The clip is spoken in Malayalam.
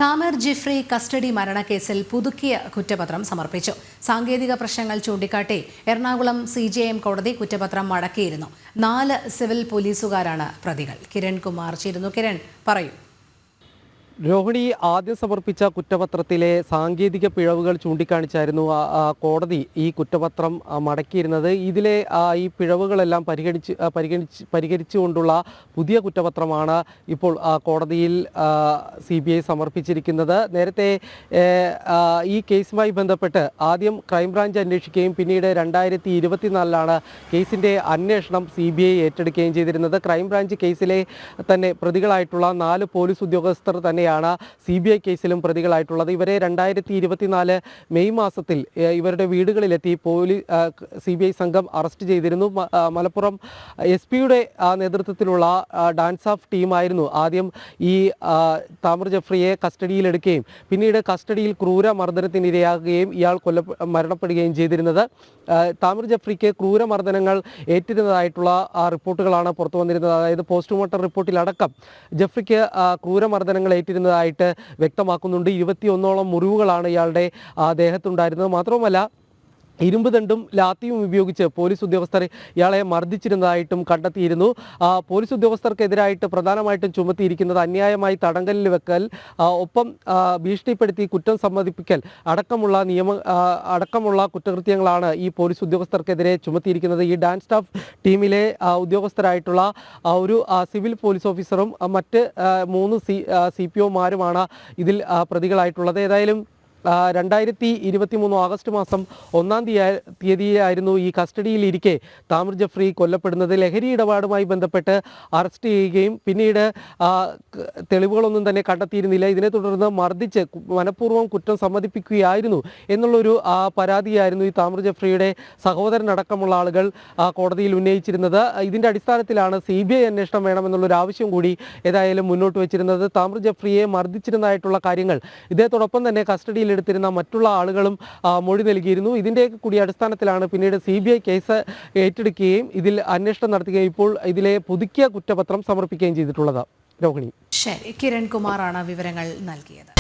താമിർ ജിഫ്രി കസ്റ്റഡി മരണക്കേസിൽ പുതുക്കിയ കുറ്റപത്രം സമർപ്പിച്ചു. സാങ്കേതിക പ്രശ്നങ്ങൾ ചൂണ്ടിക്കാട്ടി എറണാകുളം CJM കോടതി കുറ്റപത്രം മടക്കിയിരുന്നു. 4 സിവിൽ പോലീസുകാരാണ് പ്രതികൾ. കിരൺ കുമാർ ചേരുന്നു. കിരൺ, പറയൂ. രോഹിണി, ആദ്യം സമർപ്പിച്ച കുറ്റപത്രത്തിലെ സാങ്കേതിക പിഴവുകൾ ചൂണ്ടിക്കാണിച്ചായിരുന്നു കോടതി ഈ കുറ്റപത്രം മടക്കിയിരുന്നത്. ഇതിലെ ഈ പിഴവുകളെല്ലാം പരിഹരിച്ചുകൊണ്ടുള്ള പുതിയ കുറ്റപത്രമാണ് ഇപ്പോൾ കോടതിയിൽ CBI സമർപ്പിച്ചിരിക്കുന്നത്. നേരത്തെ ഈ കേസുമായി ബന്ധപ്പെട്ട് ആദ്യം ക്രൈംബ്രാഞ്ച് അന്വേഷിക്കുകയും പിന്നീട് 2024 കേസിൻ്റെ അന്വേഷണം CBI ഏറ്റെടുക്കുകയും ചെയ്തിരുന്നത്. ക്രൈംബ്രാഞ്ച് കേസിലെ തന്നെ പ്രതികളായിട്ടുള്ള 4 പോലീസ് ഉദ്യോഗസ്ഥർ തന്നെയാണ് CBI കേസിലും പ്രതികളായിട്ടുള്ളത്. ഇവരെ 2024 മെയ് മാസത്തിൽ ഇവരുടെ വീടുകളിലെത്തി CBI സംഘം അറസ്റ്റ് ചെയ്തിരുന്നു. മലപ്പുറം SP-യുടെ നേതൃത്വത്തിലുള്ള ഡാൻസ് ഓഫ് ടീമായിരുന്നു ആദ്യം ഈ താമിർ ജഫ്രിയെ കസ്റ്റഡിയിലെടുക്കുകയും പിന്നീട് കസ്റ്റഡിയിൽ ക്രൂരമർദ്ദനത്തിനിരയാകുകയും ഇയാൾ മരണപ്പെടുകയും ചെയ്തിരുന്നത്. താമിർ ജഫ്രിക്ക് ക്രൂരമർദ്ദനങ്ങൾ ഏറ്റിരുന്നതായിട്ടുള്ള റിപ്പോർട്ടുകളാണ് പുറത്തു വന്നിരുന്നത്. അതായത് പോസ്റ്റ്മോർട്ടം റിപ്പോർട്ടിലടക്കം ജഫ്രിക്ക് ക്രൂരമർദ്ദനങ്ങൾ ഏറ്റിരുന്നതായിട്ട് വ്യക്തമാക്കുന്നുണ്ട്. 21ഓളം മുറിവുകളാണ് ഇയാളുടെ ദേഹത്തുണ്ടായിരുന്നത്. മാത്രവുമല്ല, ഇരുമ്പ് ദണ്ടും ലാത്തിയും ഉപയോഗിച്ച് പോലീസ് ഉദ്യോഗസ്ഥർ ഇയാളെ മർദ്ദിച്ചിരുന്നതായിട്ടും കണ്ടെത്തിയിരുന്നു. പോലീസ് ഉദ്യോഗസ്ഥർക്കെതിരായിട്ട് പ്രധാനമായിട്ടും ചുമത്തിയിരിക്കുന്നത് അന്യായമായി തടങ്കലിൽ വെക്കൽ, ഒപ്പം ഭീഷണിപ്പെടുത്തി കുറ്റം സമ്മതിപ്പിക്കൽ അടക്കമുള്ള കുറ്റകൃത്യങ്ങളാണ് ഈ പോലീസ് ഉദ്യോഗസ്ഥർക്കെതിരെ ചുമത്തിയിരിക്കുന്നത്. ഈ ഡാൻസ് സ്റ്റാഫ് ടീമിലെ ഉദ്യോഗസ്ഥരായിട്ടുള്ള ഒരു സിവിൽ പോലീസ് ഓഫീസറും മറ്റ് 3 CPOമാരുമാണ് ഇതിൽ പ്രതികളായിട്ടുള്ളത്. ഏതായാലും 2023 ഓഗസ്റ്റ് മാസം 1-ാം തീയതിയായിരുന്നു ഈ കസ്റ്റഡിയിലിരിക്കെ താമിർ ജഫ്രി കൊല്ലപ്പെടുന്നത്. ലഹരി ഇടപാടുമായി ബന്ധപ്പെട്ട് അറസ്റ്റ് ചെയ്യുകയും പിന്നീട് തെളിവുകളൊന്നും തന്നെ കണ്ടെത്തിയിരുന്നില്ല. ഇതിനെ തുടർന്ന് മർദ്ദിച്ച് മനഃപൂർവ്വം കുറ്റം സമ്മതിപ്പിക്കുകയായിരുന്നു എന്നുള്ളൊരു പരാതിയായിരുന്നു ഈ താമിർ ജഫ്രിയുടെ സഹോദരനടക്കമുള്ള ആളുകൾ കോടതിയിൽ ഉന്നയിച്ചിരുന്നത്. ഇതിൻ്റെ അടിസ്ഥാനത്തിലാണ് CBI അന്വേഷണം വേണമെന്നുള്ളൊരു ആവശ്യം കൂടി ഏതായാലും മുന്നോട്ട് വെച്ചിരുന്നത്. താമിർ ജഫ്രിയെ മർദ്ദിച്ചിരുന്നതായിട്ടുള്ള കാര്യങ്ങൾ ഇദ്ദേഹത്തോടൊപ്പം തന്നെ കസ്റ്റഡിയിൽ എടുത്തിരുന്ന മറ്റുള്ള ആളുകളും മൊഴി നൽകിയിരുന്നു. ഇതിൻ്റെ കൂടി അടിസ്ഥാനത്തിലാണ് പിന്നീട് CBI കേസ് ഏറ്റെടുക്കുകയും ഇതിൽ അന്വേഷണം നടത്തുകയും ഇപ്പോൾ ഇതിലെ പുതുക്കിയ കുറ്റപത്രം സമർപ്പിക്കുകയും ചെയ്തിട്ടുള്ളത്. രോഹിണി, ശരി. കിരൺ കുമാറാണ് വിവരങ്ങൾ നൽകിയത്.